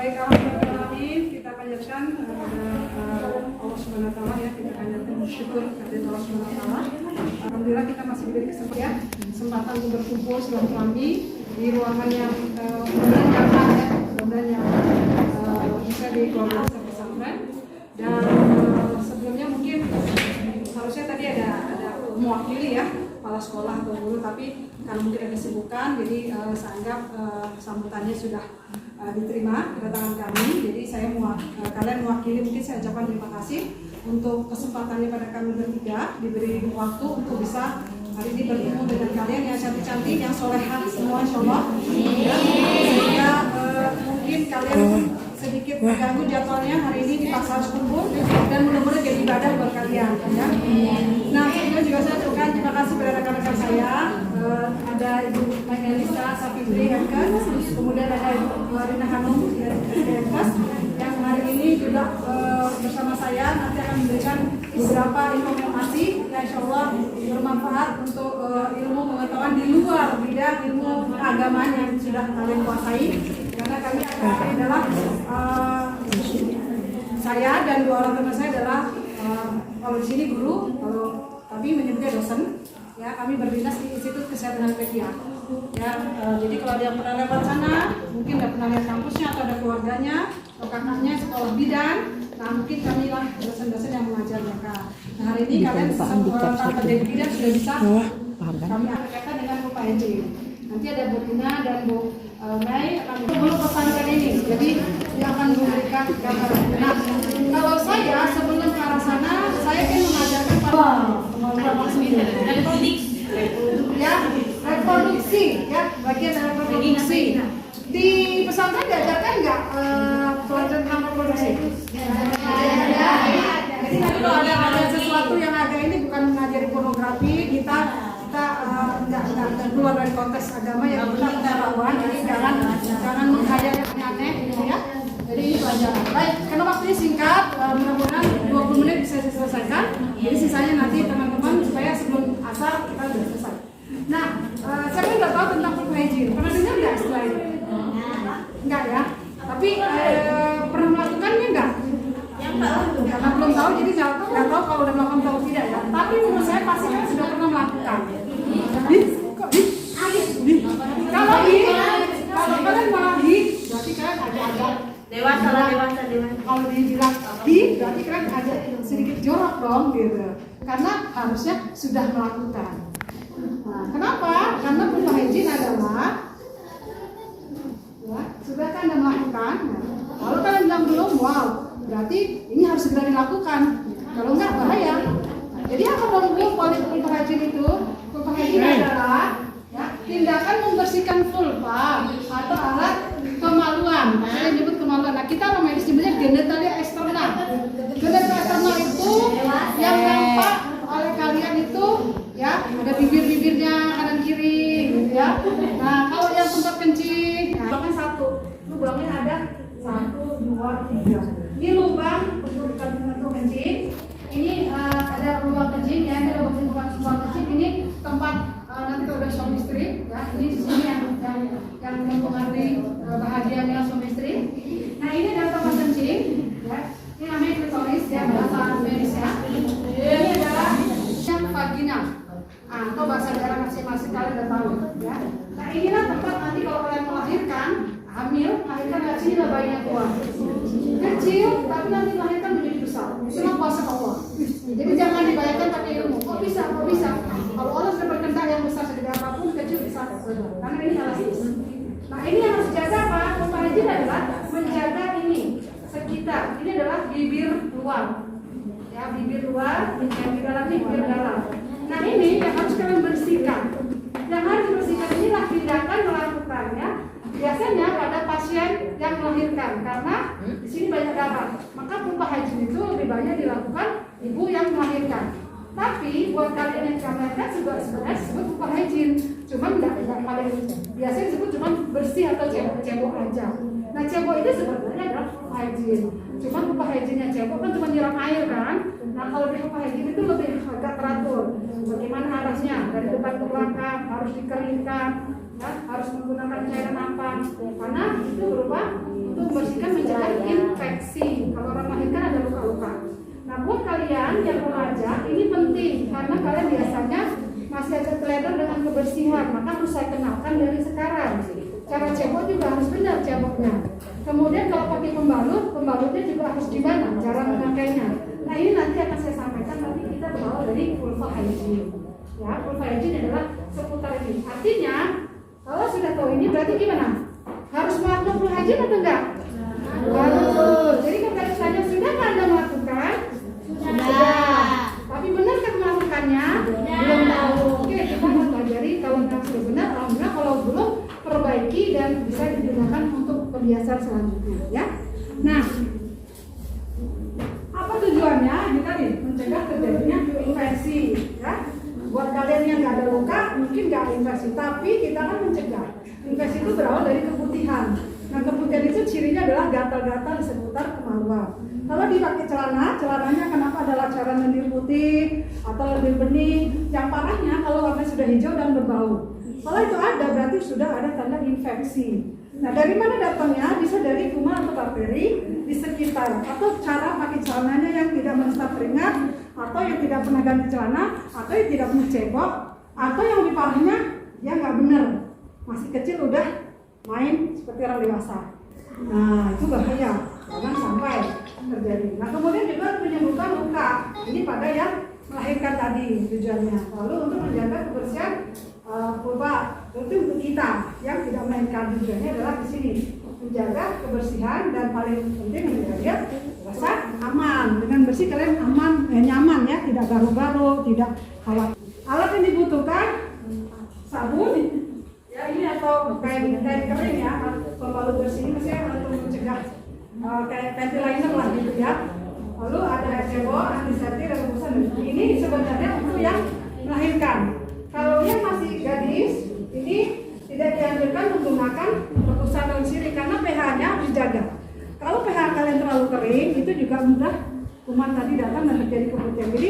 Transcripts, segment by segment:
Baik, alhamdulillah kita panjatkan kepada Allah Subhanahu wa taala ya, kita panjatkan bersyukur kepada Allah Subhanahu wa taala. Alhamdulillah kita masih diberi kesempatan untuk berkumpul silaturahmi di ruangan yang nyaman ya, mudah-mudahan yang bisa di keluarga besar pesantren. Dan sebelumnya mungkin harusnya tadi ada mewakili ya kepala sekolah atau guru, tapi karena mungkin ada kesibukan, jadi saya anggap sambutannya sudah diterima kedatangan kami. Jadi saya kalian mewakili, mungkin saya ucapkan terima kasih untuk kesempatannya pada kami bertiga, diberi waktu untuk bisa hari ini bertemu dengan kalian yang cantik-cantik, yang solehah semua insyaallah. Sehingga mungkin kalian sedikit terganggu jadwalnya hari ini dipaksa harus kumpul, dan mudah-mudahan jadi ibadah buat kalian ya. Nah, sebelumnya juga saya ucapkan terima kasih pada rekan-rekan saya, ada Ibu Elisa Safitri Hemkes, kemudian ada Ibu Rina Hanum Hemkes yang hari ini juga bersama saya nanti akan memberikan beberapa informasi yang insyaallah bermanfaat untuk ilmu pengetahuan di luar bidang ilmu keagamaan yang sudah kalian kuasai. Karena kami adalah saya dan dua orang teman saya adalah kalau di sini guru, kalau kami menyebutnya dosen ya, kami berdinas di Institut Kesehatan Alpedia ya. Jadi kalau ada yang pernah lewat sana, mungkin udah pernah lihat kampusnya atau ada keluarganya atau kakaknya sekolah bidan, nah mungkin kami lah dosen-dosen yang mengajar mereka. Nah hari ini kalian tanpa jadi bidan sudah bisa kami berkaitan dengan Bapak Eji. Nanti ada Bu Tina dan Bu Mei akan dulu pesantren ini, jadi dia akan memberikan gambaran. Nah, kalau saya sebelum ke arah sana, saya kan mengajarkan kemampuan maksudnya ya, reproduksi ya, bagian dari reproduksi. Di pesantren diajarkan nggak pelajaran tentang reproduksi? Jadi nanti kalau ada sesuatu yang agak ini bukan mengajari pornografi, kita nggak keluar dari konteks agama yang kita rawan, jadi jangan menghayal yang aneh gitu ya. Jadi ini pelajaran. Baik, karena waktunya singkat, mudah-mudahan 20 menit bisa diselesaikan. Jadi sisanya nanti teman-teman supaya sebelum asar kita sudah selesai. Nah, saya kan nggak tahu tentang food hygiene. Pernah dengar nggak setelah itu? Enggak ya. Tapi pernah melakukannya nggak? Karena belum tahu, jadi nggak tahu kalau udah melakukan atau tidak ya. Tapi menurut saya pasti kan sudah pernah melakukan. Kalau kalian malah berarti kalian agak dewasa. Kalau dibilang berarti kalian agak sedikit jorok dong gitu. Karena harusnya sudah melakukan. Nah, kenapa? Karena food hygiene adalah ya, sudah kan Anda melakukan. Kalau kalian bilang belum, wow, berarti ini harus segera dilakukan. Kalau enggak bahaya. Nah, jadi apa dong Bu food hygiene itu? Food hygiene adalah ya, tindakan membersihkan vulva atau alat kemaluan. Saya nyebut kemaluan. Nah, kita orang medis nyebutnya genitalia eksternal. Genitalia eksternal itu yang nampak oleh kalian itu ya, ada bibir-bibirnya kanan kiri gitu ya. Nah, kalau yang tempat kencing, lubangnya satu. Lubangnya ada 1, 2, 3. Ini lubang untuk kencing. Ini ada lubang kencing ya, ini lubang kencing. Ini tempat nanti kalau udah suami istri ya, ini di sini yang mempengaruhi bahagianya suami istri. Nah, ini adalah tempat kencing ya. Ini namanya klitoris ya, bahasa medisnya. Ini adalah vagina atau bahasa daerah masing-masing kalian udah tahu ya. Nah, inilah tempat nanti kalau kalian melahirkan, hamil, melahirkan dari sini lah bayinya keluar. Kecil tapi nanti melahirkan menjadi besar. Itulah kuasa Allah. Jadi jangan dibayangkan pakai ilmu. Kok bisa? Kalau Allah sudah berkehendak yang besar segede apapun, kecil bisa. Karena ini elastis. Nah, ini yang harus dijaga apa? Food hygiene adalah menjaga ini sekitar. Ini adalah bibir luar. Ya, bibir luar, yang di dalam ini bibir dalam. Nah, ini yang harus kalian bersihkan. Yang harus dibersihkan inilah tindakan melakukannya. Biasanya pada pasien yang melahirkan, karena di sini banyak darah. Maka food hygiene itu lebih banyak dilakukan ibu yang melahirkan. Tapi buat kalian yang melahirkan juga sebenarnya disebut food hygiene. Cuman nggak paling biasanya disebut cuma bersih atau cebok aja. Nah, cebok itu sebenarnya adalah food hygiene. Cuman food hygiene-nya cebok kan cuma nyiram air kan. Nah, kalau di food hygiene itu lebih agak teratur. Bagaimana arahnya dari depan ke belakang, harus dikeringkan, ya, harus menggunakan cairan apa? Karena itu berupa untuk membersihkan infeksi. Kalau orang melahirkan ada luka-luka. Nah, buat kalian yang remaja ini penting karena kalian biasanya masih agak teledor dengan kebersihan. Maka harus saya kenalkan dari sekarang. Cara cebok juga harus benar ceboknya. Kemudian kalau pakai pembalutnya juga harus gimana cara memakainya. Nah, ini nanti akan saya sampaikan, nanti kita berawal dari vulva hygiene. Ya, vulva hygiene adalah seputar ini. Artinya, kalau sudah tahu ini berarti gimana? Harus melakukan vulva hygiene atau enggak? Harus. Jadi kalau kalian tanya, sudah nggak Anda melakukan? Sudah. Tapi benarkah melakukannya? Belum tahu. Oke, kita akan pelajari. Kalau memang sudah benar, alhamdulillah. Kalau belum, perbaiki dan bisa digunakan untuk kebiasaan selanjutnya. Ya. Nah, apa tujuannya? Ini tadi mencegah terjadinya infeksi. Ya. Buat kalian yang nggak ada luka, mungkin nggak infeksi, tapi kita kan mencegah. Infeksi itu berawal dari keputihan. Nah, keputihan itu cirinya adalah gatal-gatal di seputar kemaluan. Kalau dipakai celananya kenapa adalah cara lendir putih atau lendir bening. Yang parahnya kalau warna sudah hijau dan berbau. Kalau itu ada berarti sudah ada tanda infeksi. Nah, dari mana datangnya? Bisa dari kuman atau bakteri di sekitar, atau cara pakai celananya yang tidak menstaf keringat, atau yang tidak pernah ganti celana, atau yang tidak pernah cebok, atau yang lebih parahnya dia nggak benar, masih kecil udah main seperti orang dewasa. Nah, itu bahaya, jangan sampai terjadi. Nah, kemudian juga menyembuhkan luka. Ini pada yang melahirkan tadi tujuannya. Lalu untuk menjaga kebersihan vulva, itu untuk kita yang tidak melahirkan, tujuannya adalah di sini menjaga kebersihan dan paling penting menjaga rasa aman. Dengan bersih kalian aman, nyaman ya, tidak garu-garu, tidak khawatir. Alat yang dibutuhkan sabun, ya ini atau kain kering ya, pembalut bersih ini maksudnya untuk mencegah kayak panty liner lah gitu ya. Lalu ada air cebok, antiseptik, rebusan. Ini sebenarnya untuk yang melahirkan. Kalau yang masih gadis, ini tidak dianjurkan menggunakan rebusan daun sirih karena pH-nya harus dijaga. Kalau pH kalian terlalu kering, itu juga mudah kuman tadi datang dan terjadi keputihan. Jadi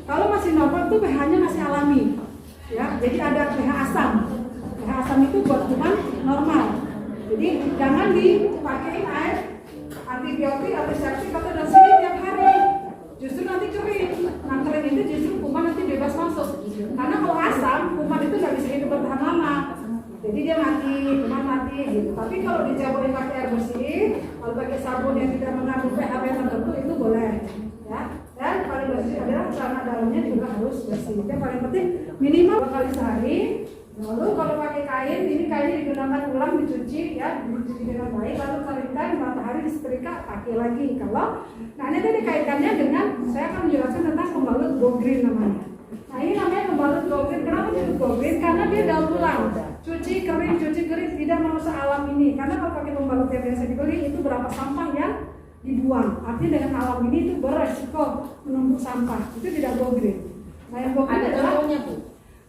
kalau masih normal itu pH-nya masih alami, ya. Jadi ada pH asam. pH asam itu buat kuman normal. Jadi jangan dipakai air antibiotik, antiseptik atau daun sirih tiap hari. Justru nanti kering. Nah, kering itu justru kuman nanti bebas masuk. Karena kalau asam, kuman itu nggak bisa hidup bertahan lama. Jadi dia mati, kuman mati gitu. Tapi kalau dicampur pakai air bersih, kalau pakai sabun yang tidak mengandung pH tertentu itu boleh. Ya. Dan paling bersih adalah celana dalamnya juga harus bersih. Yang paling penting minimal 2 kali sehari. Lalu kalau pakai kain, ini kainnya digunakan ulang, dicuci ya, dicuci dengan baik, lalu keringkan matahari disetrika, pakai lagi. Kalau nah ini tadi kaitannya dengan saya akan menjelaskan tentang pembalut go green namanya. Nah, ini namanya pembalut go green. Kenapa disebut go green? Karena dia daur ulang. Cuci kering, tidak merusak alam ini. Karena kalau pakai pembalut yang biasa dibeli itu berapa sampah yang dibuang. Artinya dengan alam ini itu beresiko menumpuk sampah. Itu tidak go green. Nah, yang go green adalah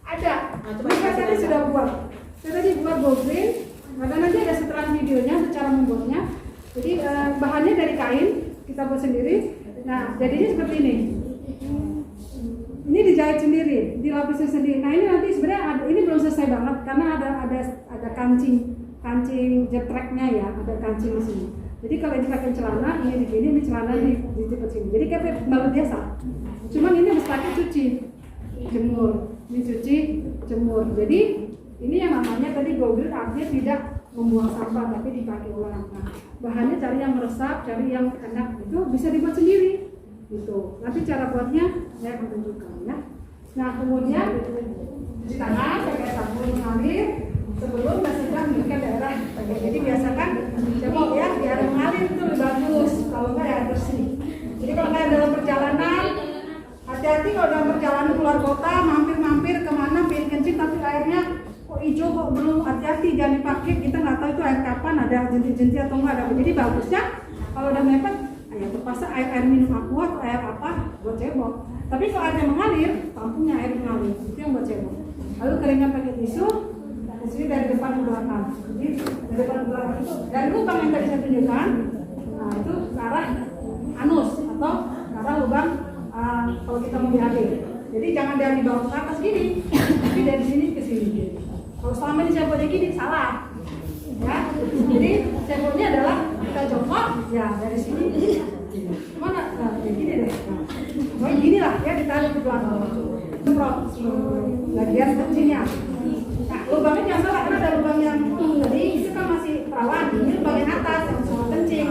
ada. Mereka tadi sudah buat. Saya tadi buat go green. Maka nanti ada setelan videonya cara membuatnya. Jadi bahannya dari kain kita buat sendiri. Nah, jadinya seperti ini. Ini dijahit sendiri, dilapisin sendiri. Nah, ini nanti sebenarnya ini belum selesai banget karena ada kancing jetreknya ya, ada kancing di sini. Jadi kalau ini pakai celana, ini begini, ini celana di sini. Jadi kayak balut biasa. Cuman ini harus pakai cuci, jemur. Ini cuci, jemur. Jadi ini yang namanya tadi go green artinya tidak membuang sampah tapi dipakai ulang. Nah, bahannya cari yang meresap, cari yang enak, itu bisa dibuat sendiri. Gitu. Nanti cara buatnya saya akan tunjukkan ya. Nah, kemudian cuci tangan pakai sabun mengalir sebelum dan setelah memiliki daerah. Jadi biasakan cebok ya, di air mengalir itu lebih bagus kalau nggak air bersih. Jadi kalau kalian dalam perjalanan, hati-hati kalau dalam perjalanan keluar kota, mampir kemana, pengen kencing tapi airnya kok hijau kok belum, hati-hati jangan dipakai. Kita nggak tahu itu air kapan, ada jentik-jentik atau nggak ada. Jadi bagusnya kalau udah mepet, ya terpaksa air minum aqua atau air apa buat cebok. Tapi kalau airnya mengalir, tampungnya air mengalir, itu yang buat cebok. Lalu keringkan pakai tisu, di sini dari depan ke belakang. Jadi dari depan ke belakang itu dari lubang yang tadi saya tunjukkan, nah itu ke arah anus atau ke arah lubang kalau kita mau BAB. Jadi jangan dari bawah ke atas gini, tapi dari sini ke sini. Kalau selama ini ceboknya gini salah. Ya, jadi ceboknya adalah kita jongkok, ya dari sini belakang. Semprot bagian kecilnya. Nah, lubangnya jangan salah karena ada lubang yang tadi itu kan masih perawan, ini lubang yang atas yang semprot kencing.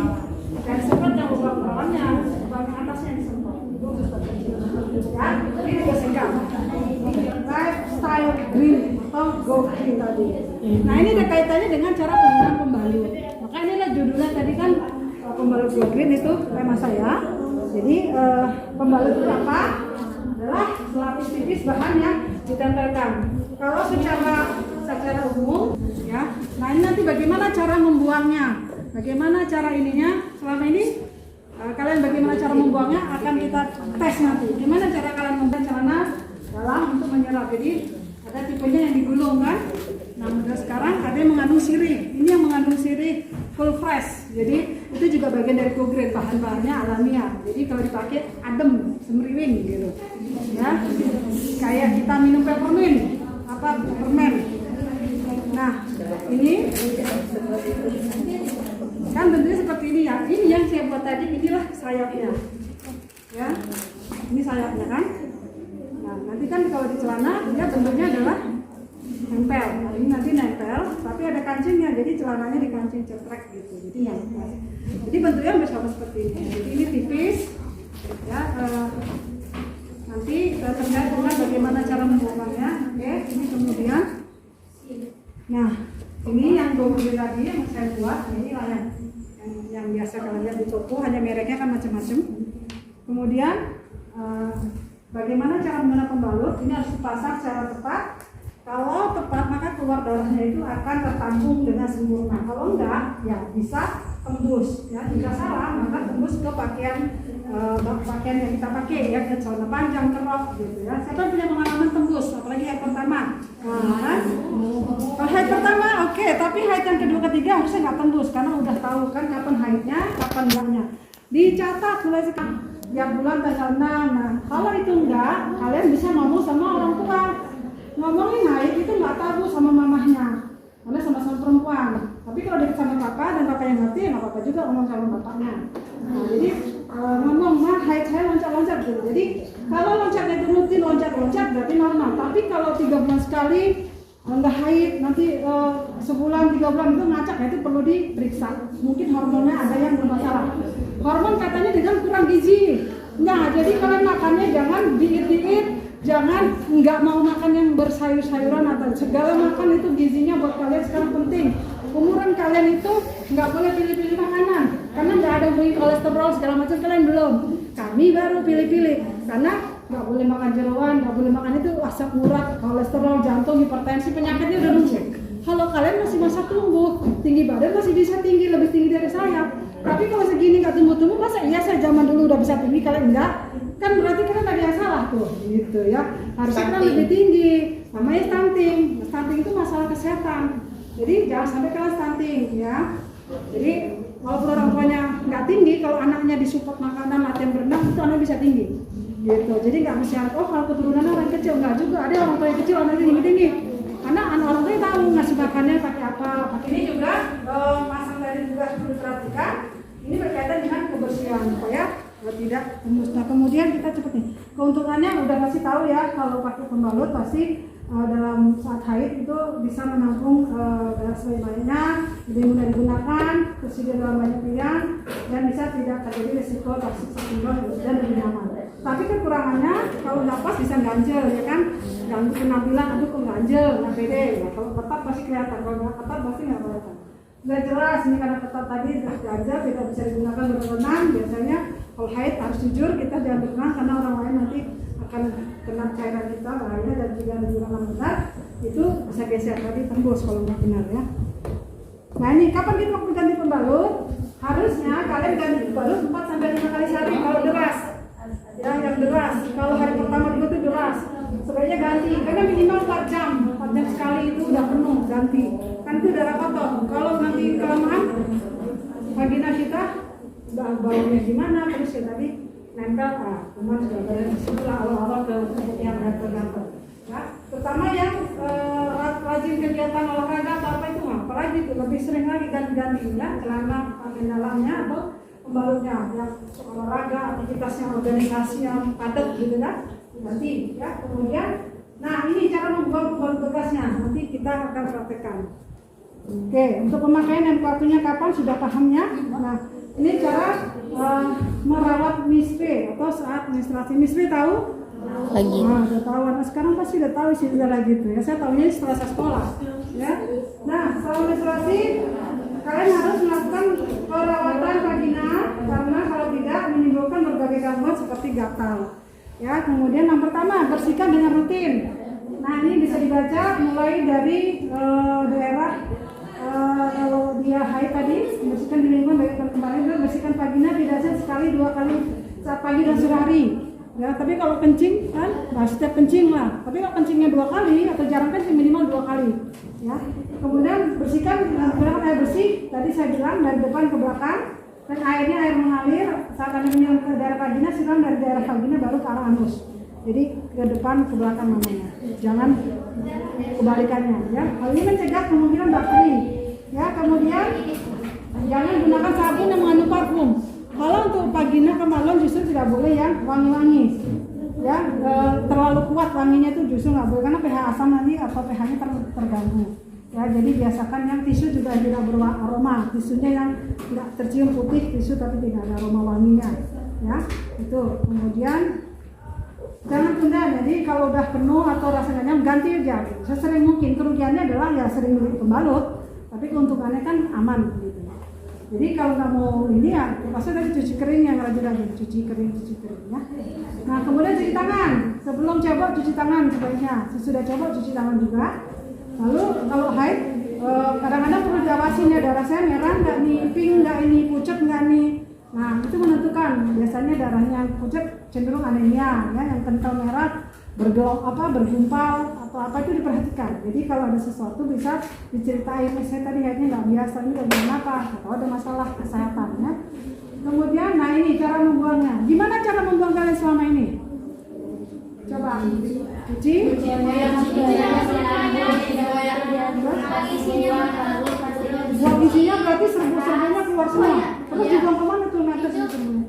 Dan semprot yang lubang perawannya, lubang yang atasnya yang semprot. Itu semprot kencing. Ya, ini juga singkat. Lifestyle green atau go green tadi. Nah, ini ada kaitannya dengan cara penggunaan pembalut. Maka inilah judulnya tadi kan pembalut go green itu tema saya. Jadi pembalut itu apa? Adalah selapis tipis bahan yang ditempelkan. Kalau secara umum, ya. Nah ini nanti bagaimana cara membuangnya? Bagaimana cara ininya? Selama ini kalian bagaimana cara membuangnya akan kita tes nanti. Gimana cara kalian membuang celana dalam untuk menyerap? Jadi ada tipenya yang digulung kan? Nah model sekarang ada yang mengandung sirih. Ini yang mengandung sirih full fresh. Jadi itu juga bagian dari go green, bahan-bahannya alamiah. Jadi kalau dipakai adem, semriwing gitu. Ya. Kayak kita minum peppermint, peppermint. Nah, ini kan bentuknya seperti ini ya. Ini yang saya buat tadi, inilah sayapnya. Ya. Ini sayapnya kan. Nah, nanti kan kalau di celana dia bentuknya adalah nempel. Nah, ini nanti nempel, tapi ada kancingnya. Jadi celananya dikancing cetrek gitu. Jadi bentuknya bersama seperti ini. Jadi ini tipis. Ya, nanti terkait dengan bagaimana cara membuangnya. Oke, ini kemudian. Nah, ini yang gombel tadi yang saya buat. Ini lah yang biasa kalian lihat di toko. Hanya mereknya kan macam-macam. Kemudian bagaimana cara menggunakan pembalut? Ini harus dipasang secara tepat. Kalau tepat maka keluar darahnya itu akan tertampung dengan sempurna. Kalau enggak, ya bisa tembus. Ya, jika salah maka tembus ke pakaian yang kita pakai ya, ke celana panjang, kerok gitu ya. Siapa punya pengalaman tembus, apalagi haid pertama? Nah, kalau haid pertama oke, tapi haid yang kedua ketiga harusnya nggak tembus karena udah tahu kan kapan haidnya, kapan enggaknya. Dicatat mulai sekarang tiap bulan tanggal 6. Nah, kalau itu enggak, kalian bisa ngomong sama orang tua. Ngomongin haid itu nggak tabu sama mamahnya, karena sama-sama perempuan. Tapi kalau deket sama papa dan papa yang ngerti, nggak apa-apa juga ngomong sama bapaknya. Nah, jadi ngomong mah haid saya loncat-loncat gitu. Jadi kalau loncatnya itu rutin loncat-loncat berarti normal. Tapi kalau 3 bulan sekali nggak haid, nanti sebulan 3 bulan itu ngacak, itu perlu diperiksa. Mungkin hormonnya ada yang bermasalah. Hormon katanya dengan kurang gizi. Nah, jadi kalian makannya jangan diet-diet. Jangan nggak mau makan yang bersayur-sayuran atau segala makan itu gizinya buat kalian sekarang penting. Umuran kalian itu nggak boleh pilih-pilih makanan karena nggak ada hubungi kolesterol segala macam, kalian belum. Kami baru pilih-pilih karena nggak boleh makan jeroan, nggak boleh makan itu asam urat, kolesterol, jantung, hipertensi, penyakitnya udah numpuk. Kalau kalian masih masa tumbuh, tinggi badan masih bisa tinggi, lebih tinggi dari saya. Tapi kalau segini nggak tumbuh-tumbuh, masa iya saya zaman dulu udah bisa tinggi, kalian enggak? Kan berarti kalian ada yang salah tuh, gitu ya. Harusnya kan lebih tinggi, namanya stunting. Stunting itu masalah kesehatan. Jadi jangan sampai kalian stunting, ya. Jadi walaupun orang tuanya nggak tinggi, kalau anaknya disupport makanan, latihan berenang, itu anak bisa tinggi. Gitu. Jadi nggak mesti kalau keturunannya orang kecil, nggak juga. Ada orang tua yang kecil, anaknya tinggi-tinggi. Karena anak orang tua tahu ngasih makannya pakai apa. Ini juga pasang tadi juga perlu diperhatikan. Ini berkaitan dengan kebersihan supaya tidak tembus. Nah kemudian kita cepet nih. Keuntungannya udah kasih tahu ya, kalau pakai pembalut pasti dalam saat haid itu bisa menampung darah sebanyak-banyaknya, lebih mudah digunakan, tersedia dalam banyak pilihan, dan bisa tidak terjadi risiko toksik seksual dan lebih nyaman. Tapi kekurangannya kalau nggak pas bisa ganjel ya kan, ganggu penampilan, aduh kok ganjel, nggak pede. Ya, kalau ketat pasti kelihatan, kalau nggak ketat pasti nggak kelihatan. Nggak jelas ini karena ketat tadi ganjel tidak bisa digunakan berenang. Biasanya kalau haid harus jujur kita jangan berenang karena orang lain nanti akan kena cairan kita bahaya, dan tidak digunakan benar itu bisa geser tadi tembus kalau nggak benar ya. Nah ini kapan kita mau ganti pembalut? Harusnya kalian ganti pembalut 4-5 kali sehari kalau deras. Ya yang deras. Kalau hari pertama juga itu deras. Sebaiknya ganti karena minimal 4 jam sekali itu udah penuh ganti. Kan itu darah kotor. Kalau nanti kelamaan vagina kita baunya gimana, terus ya tadi nempel kuman juga banyak setelah awal-awal ke yang gatal-gatal ya, terutama yang rajin kegiatan olahraga atau apa itu apalagi itu lebih sering lagi ganti-ganti ya, celana pakaian dalamnya atau pembalutnya yang olahraga, aktivitasnya organisasi yang padat gitu kan, Ganti ya. Kemudian, nah ini cara membuang pembalut bekasnya. Nanti kita akan praktekkan. Oke, untuk pemakaian dan waktunya kapan sudah pahamnya. Nah, ini cara merawat mispe atau saat menstruasi. Mispe tahu? Lagi. Nah, udah tahu. Nah, sekarang pasti udah tahu sih udah lagi tuh ya. Saya tahunya setelah saya sekolah. Ya. Nah, setelah menstruasi kalian harus melakukan perawatan vagina karena kalau tidak menimbulkan berbagai gangguan seperti gatal. Ya, kemudian yang pertama bersihkan dengan rutin. Nah, ini bisa dibaca mulai dari daerah kalau dia haid tadi, bersihkan di lingkungan baik kemarin dan bersihkan vagina tidak sekali 2 kali saat pagi dan sore hari. Ya, tapi kalau kencing kan, nah setiap kencing lah. Tapi kalau kencingnya 2 kali atau jarang kencing minimal 2 kali. Ya. Kemudian bersihkan menggunakan air bersih. Tadi saya bilang dari depan ke belakang dan airnya air mengalir saat Anda menyiram ke daerah vagina, siram dari daerah vagina baru ke arah anus. Jadi ke depan ke belakang namanya. Jangan kebalikannya. Ya. Hal ini mencegah kemungkinan bakteri. Ya, kemudian jangan gunakan sabun yang mengandung parfum. Kalau untuk vagina kemaluan justru tidak boleh yang wangi-wangi. Ya, terlalu kuat wanginya itu justru nggak boleh karena pH asam nanti atau pH-nya terganggu. Ya, jadi biasakan yang tisu juga tidak beraroma. Tisunya yang tidak tercium putih tisu tapi tidak ada aroma wanginya. Ya, itu. Kemudian jangan tunda. Jadi kalau udah penuh atau rasanya nyaman ganti aja. Sesering mungkin. Kerugiannya adalah ya sering beli pembalut. Tapi keuntungannya kan aman gitu. Jadi kalau nggak mau ini ya, pasti dari cuci kering yang rajin-rajin, cuci kering ya. Nah kemudian cuci tangan. Sebelum cebok cuci tangan sebaiknya. Sesudah cebok cuci tangan juga. Lalu kalau haid, kadang-kadang perlu diawasin ya darah saya merah nggak nih, pink nggak ini, pucat nggak nih. Nah itu menentukan. Biasanya darahnya yang pucat cenderung anemia, ya, yang kental merah bergumpal atau apa itu diperhatikan. Jadi kalau ada sesuatu bisa diceritain, saya tadi haidnya nggak biasa, ini bagian apa, atau ada masalah kesehatan ya. Kemudian, nah ini cara membuangnya. Gimana cara membuang kalian selama ini? Coba cuci. Buang isinya berarti serbu-serbunya keluar semua. Terus dibuang kemana tuh nanti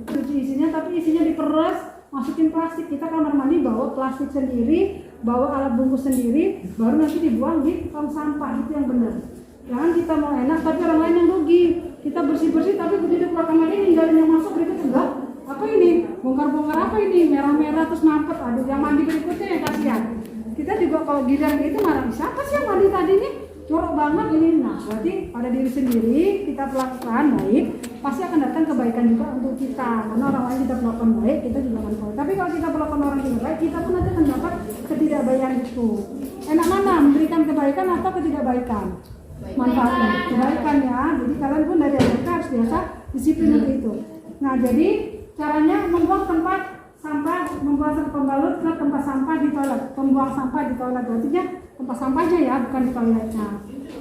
cuci isinya, tapi isinya diperes. Masukin plastik, kita kamar mandi bawa plastik sendiri, bawa alat bungkus sendiri, baru nanti dibuang di tong sampah, itu yang benar. Jangan kita mau enak tapi orang lain yang rugi. Kita bersih-bersih tapi begitu keluar kamar ini ninggalin yang masuk berikut enggak. Apa ini? Bongkar-bongkar apa ini? Merah-merah terus mampet. Aduh, yang mandi berikutnya yang kasihan. Kita juga kalau giliran itu marah, siapa sih yang mandi tadi nih? Jorok banget ini. Nah, berarti pada diri sendiri kita perlakukan baik, pasti akan datang kebaikan juga untuk kita. Karena orang lain kita perlakukan baik, kita juga akan baik. Tapi kalau kita perlakukan orang tidak baik, kita pun nanti akan dapat ketidakbaikan itu. Enak mana memberikan kebaikan atau ketidakbaikan? Manfaatnya kebaikan ya. Jadi kalian pun dari mereka harus biasa disiplin untuk itu. Nah, jadi caranya membuang tempat sampah, membuang pembalut ke tempat sampah di toilet. Pembuang sampah di toilet artinya tempat sampahnya ya, bukan di toiletnya.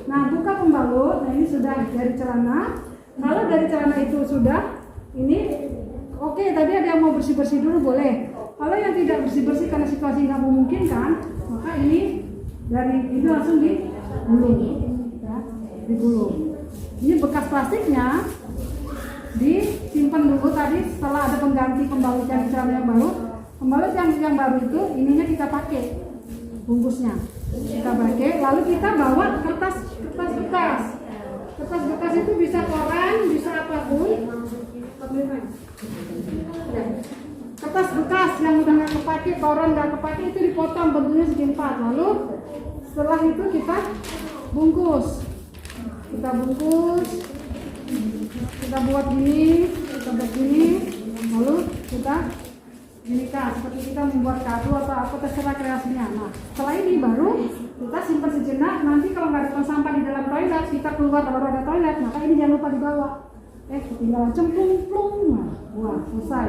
Nah, buka pembalut. Nah, ini sudah dari celana. Kalau dari celana itu sudah, ini oke, tadi ada yang mau bersih-bersih dulu boleh. Kalau yang tidak bersih-bersih karena situasi nggak memungkinkan, maka ini dari ini langsung digulung, ya, digulung. Ini bekas plastiknya disimpan dulu tadi setelah ada pengganti pembalut yang celana yang baru. Pembalut yang baru itu ininya kita pakai bungkusnya. Kita pakai, lalu kita bawa kertas bekas. Kertas bekas itu bisa koran, bisa apapun. Kertas bekas yang udah nggak kepake, koran nggak kepake itu dipotong bentuknya segi 4. Lalu setelah itu kita bungkus. Kita buat gini, lalu kita ini kan seperti kita membuat kado atau apa terserah kreasinya. Nah setelah ini baru kita simpan sejenak. Nanti kalau nggak ada tong sampah di dalam toilet, kita keluar kalau ada toilet, maka ini jangan lupa dibawa. Ketinggalan cemplung, nah, wah selesai.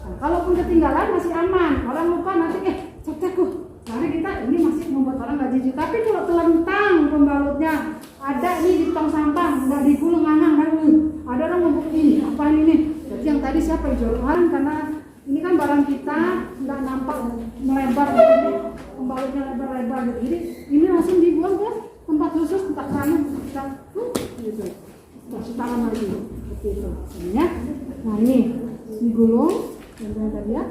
Nah, kalaupun ketinggalan masih aman. Orang lupa nanti cetekku. Karena kita ini masih membuat orang nggak jijik. Tapi kalau telentang pembalutnya ada nih di tong sampah, nggak digulung ngangang kan? Ada orang ngomong ini apa ini? Jadi yang tadi siapa yang jual orang karena ini kan barang kita nggak nampak melebar gitu, pembalutnya lebar-lebar gitu. Jadi ini langsung dibuang ke tempat khusus, tempat sana, kita gitu. Cuci tangan lagi, seperti itu. Ya. Nah ini digulung, yang tadi ya.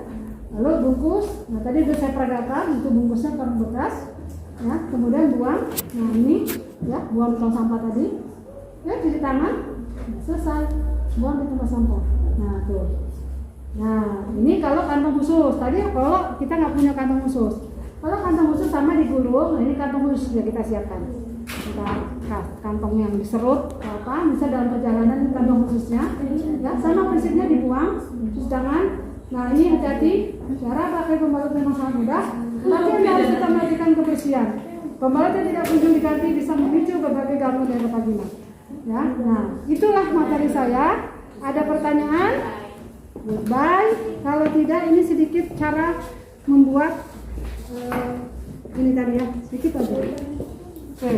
Lalu bungkus. Nah tadi sudah saya peragakan untuk bungkusnya karung bekas. Ya, kemudian buang. Nah ini ya buang tong sampah tadi. Ya cuci tangan. Selesai. Buang di tempat sampah. Nah tuh. Nah ini kalau kantong khusus. Tadi kalau kita nggak punya kantong khusus. Kalau kantong khusus sama digulung. Nah ini kantong khusus sudah kita siapkan. Kita kantong yang diserut apa bisa dalam perjalanan kantong khususnya ya sama prinsipnya dibuang cuci tangan. Nah ini hati-hati cara pakai pembalut memang sangat mudah tapi yang harus kita perhatikan kebersihan. Pembalut yang tidak kunjung diganti bisa memicu berbagai gangguan dari vagina ya. Nah itulah materi saya. Ada pertanyaan? Goodbye. Kalau tidak ini sedikit cara membuat ini tadi ya sedikit aja. Oke,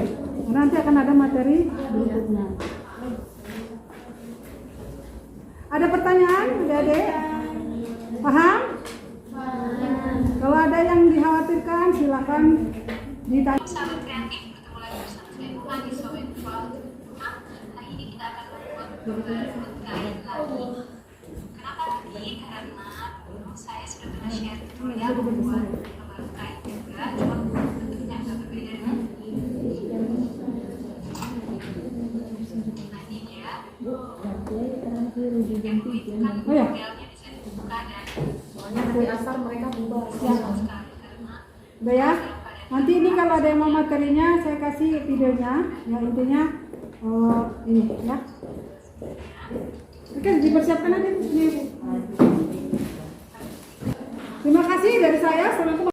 nanti akan ada materi berikutnya. Ada pertanyaan, Adik-adik? Paham? Kalau ada yang dikhawatirkan, silakan ditanya. Sahabat kreatif, bertemu lagi bersama saya Bunga di Sobat Virtual. Hari ini kita akan membuat kain lagi. Kenapa lagi? Karena dulu saya sudah pernah share tutorial membuat pembalut kain juga, cuma bentuknya agak berbeda dengan Oh ya. Soalnya hari asar mereka bubar. Udah ya. Nanti ini kalau ada yang mau materinya saya kasih videonya. Ya intinya ini ya. Oke, dipersiapkan aja. Terima kasih dari saya. Assalamualaikum.